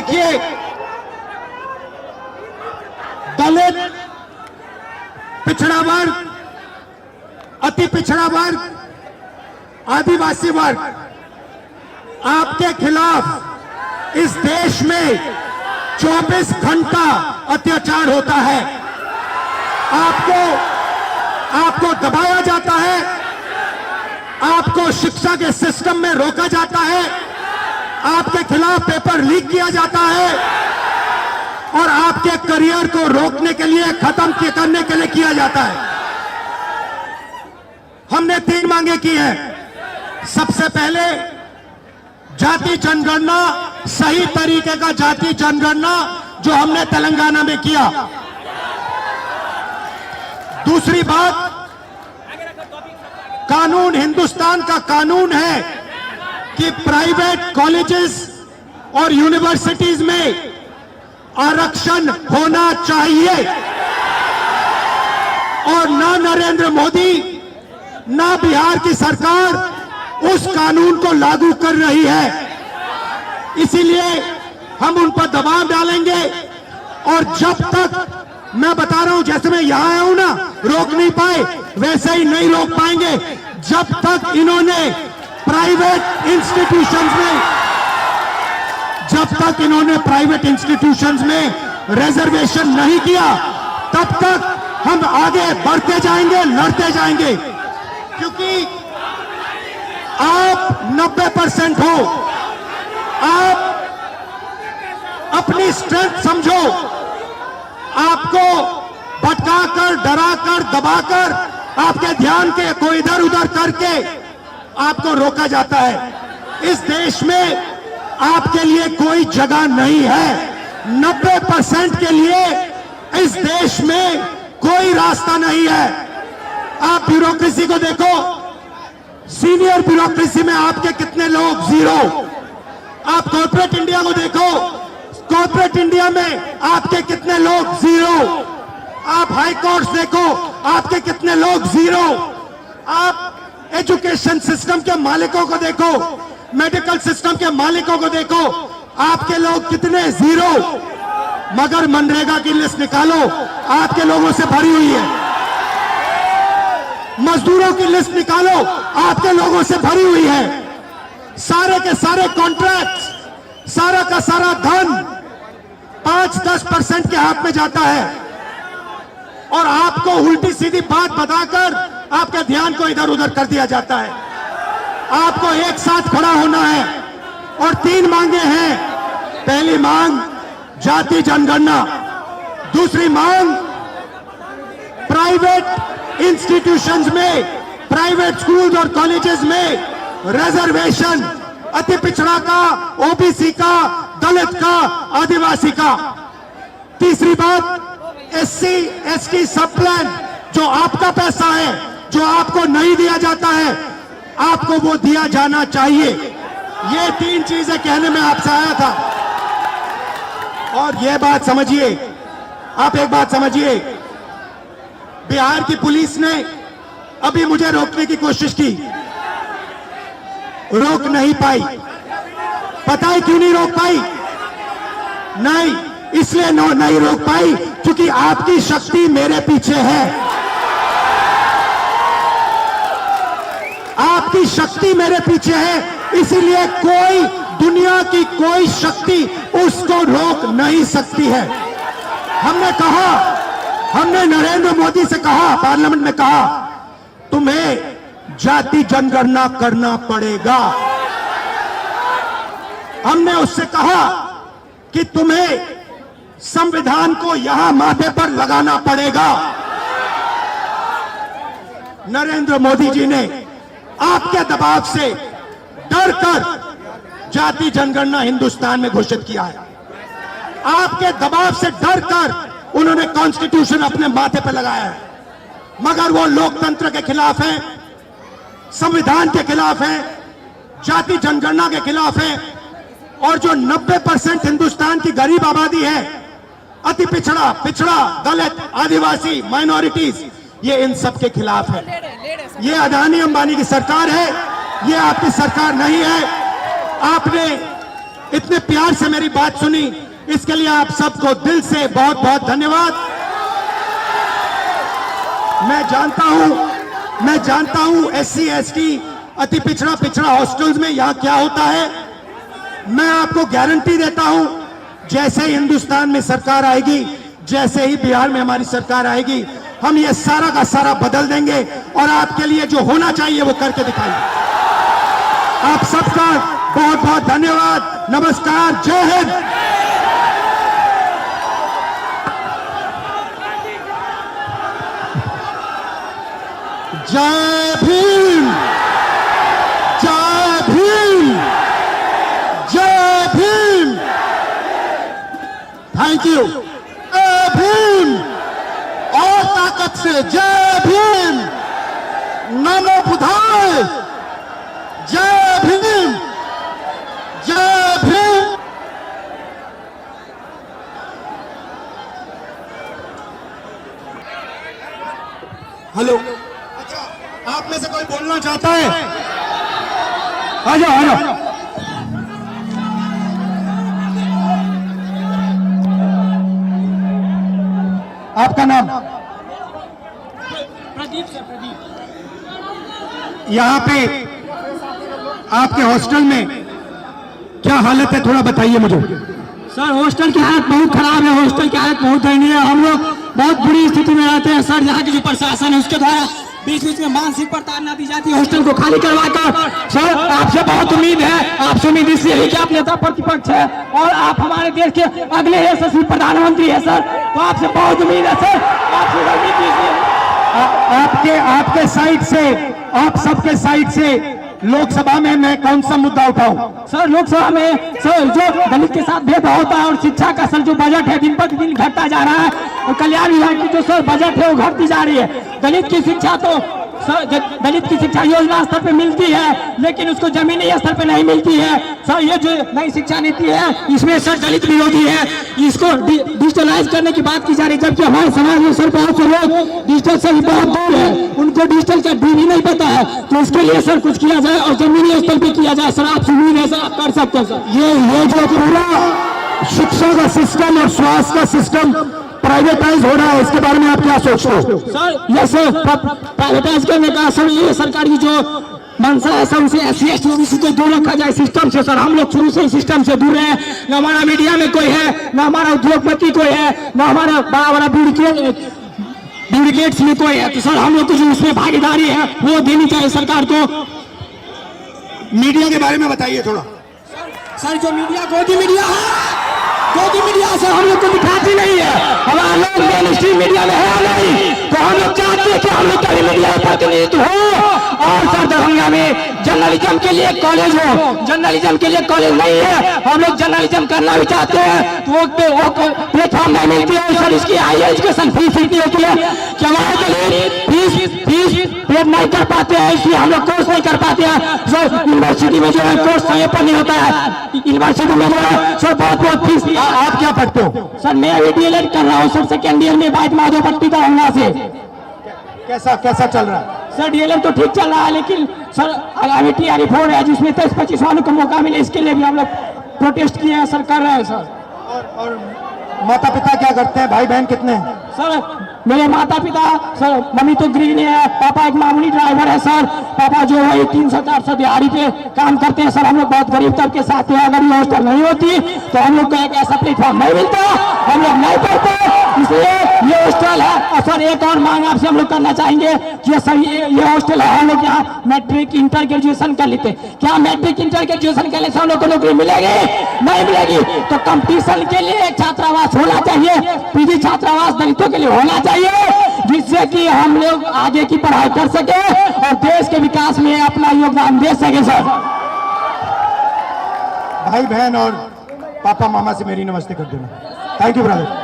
देखिए, दलित, पिछड़ा वर्ग, अति पिछड़ा वर्ग, आदिवासी वर्ग, आपके खिलाफ इस देश में 24 घंटा अत्याचार होता है। आपको दबाया जाता है, आपको शिक्षा के सिस्टम में रोका जाता है, आपके खिलाफ पेपर लीक किया जाता है और आपके करियर को रोकने के लिए, खत्म करने के लिए किया जाता है। हमने 3 मांगे की हैं। सबसे पहले जाति जनगणना, सही तरीके का जाति जनगणना जो हमने तेलंगाना में किया। दूसरी बात, कानून, हिंदुस्तान का कानून है कि प्राइवेट कॉलेजेस और यूनिवर्सिटीज में आरक्षण होना चाहिए और ना नरेंद्र मोदी ना बिहार की सरकार उस कानून को लागू कर रही है। इसीलिए हम उन पर दबाव डालेंगे और जब तक, मैं बता रहा हूं, जैसे मैं यहां आया हूं ना, रोक नहीं पाए, वैसे ही नहीं रोक पाएंगे जब तक इन्होंने प्राइवेट इंस्टीट्यूशंस में रिजर्वेशन नहीं किया, तब तक हम आगे बढ़ते जाएंगे, लड़ते जाएंगे। क्योंकि आप 90% हो, आप अपनी स्ट्रेंथ समझो। आपको भटकाकर, डराकर, दबाकर, आपके ध्यान को इधर उधर करके आपको रोका जाता है। इस देश में आपके लिए कोई जगह नहीं है। 90% के लिए इस देश में कोई रास्ता नहीं है। आप ब्यूरोक्रेसी को देखो, सीनियर ब्यूरोक्रेसी में आपके कितने लोग? 0। आप कॉर्पोरेट इंडिया को देखो, कॉर्पोरेट इंडिया में आपके कितने लोग? 0। आप हाई कोर्ट्स देखो, आपके कितने लोग? 0। आप एजुकेशन सिस्टम के मालिकों को देखो, मेडिकल सिस्टम के मालिकों को देखो, आपके लोग कितने? 0। मगर मनरेगा की लिस्ट निकालो, आपके लोगों से भरी हुई है। मजदूरों की लिस्ट निकालो, आपके लोगों से भरी हुई है। सारे के सारे कॉन्ट्रैक्ट्स, सारा का सारा धन 5-10% के हाथ में जाता है और आपको उल्टी सीधी बात बताकर आपके ध्यान को इधर उधर कर दिया जाता है। आपको एक साथ खड़ा होना है और 3 मांगे हैं। पहली मांग जाति जनगणना, दूसरी मांग प्राइवेट इंस्टीट्यूशंस में, प्राइवेट स्कूल्स और कॉलेजेस में रिजर्वेशन, अति पिछड़ा का, ओबीसी का, दलित का, आदिवासी का। तीसरी बात, एससी एसटी सब प्लान, जो आपका पैसा है, जो आपको नहीं दिया जाता है, आपको वो दिया जाना चाहिए। ये 3 चीजें कहने में आपसे आया था। और ये बात समझिए, आप एक बात समझिए, बिहार की पुलिस ने अभी मुझे रोकने की कोशिश की, रोक नहीं पाई। पता है क्यों नहीं रोक पाई? नहीं, इसलिए नहीं रोक पाई क्योंकि आपकी शक्ति मेरे पीछे है। आपकी शक्ति मेरे पीछे है, इसीलिए कोई, दुनिया की कोई शक्ति उसको रोक नहीं सकती है। हमने कहा, हमने नरेंद्र मोदी से कहा, पार्लियामेंट में कहा, तुम्हें जाति जनगणना करना पड़ेगा। हमने उससे कहा कि तुम्हें संविधान को यहां माथे पर लगाना पड़ेगा। नरेंद्र मोदी जी ने आपके दबाव से डरकर जाति जनगणना हिंदुस्तान में घोषित किया है। आपके दबाव से डरकर उन्होंने कॉन्स्टिट्यूशन अपने माथे पर लगाया है। मगर वो लोकतंत्र के खिलाफ है, संविधान के खिलाफ है, जाति जनगणना के खिलाफ है। और जो 90% हिंदुस्तान की गरीब आबादी है, अति पिछड़ा, दलित, आदिवासी, माइनॉरिटीज, ये इन सब के खिलाफ है। ये अदानी अंबानी की सरकार है, ये आपकी सरकार नहीं है। आपने इतने प्यार से मेरी बात सुनी, इसके लिए आप सबको दिल से बहुत बहुत धन्यवाद। मैं जानता हूं SC ST अति पिछड़ा हॉस्टल्स में यहां क्या होता है। मैं आपको गारंटी देता हूं, जैसे ही हिंदुस्तान में सरकार आएगी, जैसे ही बिहार में हमारी सरकार आएगी, हम ये सारा का सारा बदल देंगे और आपके लिए जो होना चाहिए वो करके दिखाएंगे। आप सबका बहुत बहुत धन्यवाद। नमस्कार, जय हिंद। जय भीम, जय भीम, जय भीम। Thank you. जय भीम, और ताकत से जय भीम, नमो बुद्धाय, जय भीम, जय भीम। हेलो, अच्छा आप में से कोई बोलना चाहता है? आ जाओ, आ जाओ। आपका नाम? प्रदीप से। प्रदीप, यहाँ पे आपके हॉस्टल में क्या हालत है, थोड़ा बताइए मुझे। सर हॉस्टल की हालत बहुत खराब है, हॉस्टल की हालत बहुत दयनीय है। हम लोग बहुत बुरी स्थिति में रहते हैं सर। यहाँ की जो प्रशासन है उसके द्वारा बीच बीच में मानसिक प्रताड़ना दी जाती है हॉस्टल को खाली करवाकर। सर आपसे बहुत उम्मीद है, आपसे उम्मीद इसलिए है कि आप नेता प्रतिपक्ष है और आप हमारे देश के अगले यशस्वी प्रधानमंत्री है सर, तो आपसे बहुत उम्मीद है सर। आपसे आपके साइड से, आप सबके साइड से लोकसभा में मैं कौन सा मुद्दा उठाऊं? सर लोकसभा में सर जो दलित के साथ भेदभाव होता है और शिक्षा का सर जो बजट है दिन पर दिन घटता जा रहा है और कल्याण विभाग की जो सर बजट है वो घटती जा रही है। दलित की शिक्षा तो सर दलित की शिक्षा योजना स्तर पे मिलती है लेकिन उसको जमीनी स्तर पे नहीं मिलती है सर। ये जो नई शिक्षा नीति है इसमें सर दलित विरोधी है, इसको डिजिटलाइज करने की बात की जा रही है, जबकि हमारे समाज में सर बहुत से लोग डिजिटल से बहुत दूर है, उनको डिजिटल का डी भी नहीं पता है। तो इसके लिए सर कुछ किया जाए और जमीनी स्तर पे किया जाए सर। आपसे उम्मीद है सर आप कर सकते हैं सर। ये जो पूरा शिक्षा का सिस्टम और स्वास्थ्य का सिस्टम प्राइवेटाइज हो रहा है, इसके बारे में आप क्या सोचते हो? सर ये सर प्राइवेटाइज करने का सर ये सरकार की जो मंशा है सर, उसे SC ST OBC को दूर रखा जाए सिस्टम से सर। हम लोग शुरू से सिस्टम से दूर है, न हमारा मीडिया में कोई है, न हमारा उद्योगपति कोई है, न हमारा बड़ा बड़ा ब्यूरोक्रेट्स में कोई है। तो सर हम लोग को जो उसमें भागीदारी है वो देनी चाहिए सरकार को। मीडिया के बारे में बताइए थोड़ा। सर जो मीडिया गोदी मीडिया है, गोदी मीडिया से हम लोग को दिखाती नहीं है, हमारा लोग मेन स्ट्रीम मीडिया में है नहीं, तो हम लोग चाहते हैं कि हम लोग का मीडिया प्रतिनिधित्व हो। और सर दरभंगा में जर्नलिज्म के लिए कॉलेज हो, जर्नलिज्म के लिए कॉलेज नहीं है, हम लोग जर्नलिज्म करना भी चाहते हैं तो वो प्लेटफॉर्म नहीं मिलती है सर। इसकी हाई एजुकेशन फीस इतनी होती है कि हमारे फीस पे नहीं कर पाते हैं, इसलिए हम लोग कोर्स नहीं कर पाते हैं सर। यूनिवर्सिटी में जो है कोर्स समय पर नहीं होता है, यूनिवर्सिटी में जो है सर बहुत फीस। आप क्या पढ़ते हो? सर मैं अभी DLED कर रहा हूँ सर, सेकेंड ईयर में बाइट माधोपट्टी दरभंगा से। कैसा चल रहा है? सर DLED तो ठीक चल रहा है लेकिन सर आगामी TRE 4 है जिसमें 23-25 वालों को मौका मिले, इसके लिए भी हम लोग प्रोटेस्ट किए हैं सर, कर रहे हैं सर। और माता पिता क्या करते हैं, भाई बहन कितने हैं? सर मेरे माता पिता सर, मम्मी तो गृहिणी है, पापा एक मामूली ड्राइवर है सर। पापा जो है 300-400 दिहाड़ी पे काम करते हैं सर। हम लोग बहुत गरीब तबके साथ हैं, अगर ये हॉस्टल नहीं होती तो हम लोग को एक ऐसा प्लेटफॉर्म नहीं मिलता, हम लोग नहीं पढ़ते, इसलिए ये हॉस्टल है। और सर एक और मांग आपसे हम लोग करना चाहेंगे कि सर ये हॉस्टल है, हम लोग यहाँ मैट्रिक इंटर ग्रेजुएशन कर लेते, क्या मैट्रिक इंटर ग्रेजुएशन करने से हम लोग को नौकरी मिलेगी? नहीं मिलेगी। तो कंपटीशन के लिए एक छात्रावास होना चाहिए, पीजी छात्रावास दलितों के लिए होना चाहिए, जिससे कि हम लोग आगे की पढ़ाई कर सके और देश के विकास में अपना योगदान दे सके सर। भाई बहन और पापा मामा से मेरी नमस्ते कर देना। Thank you brother.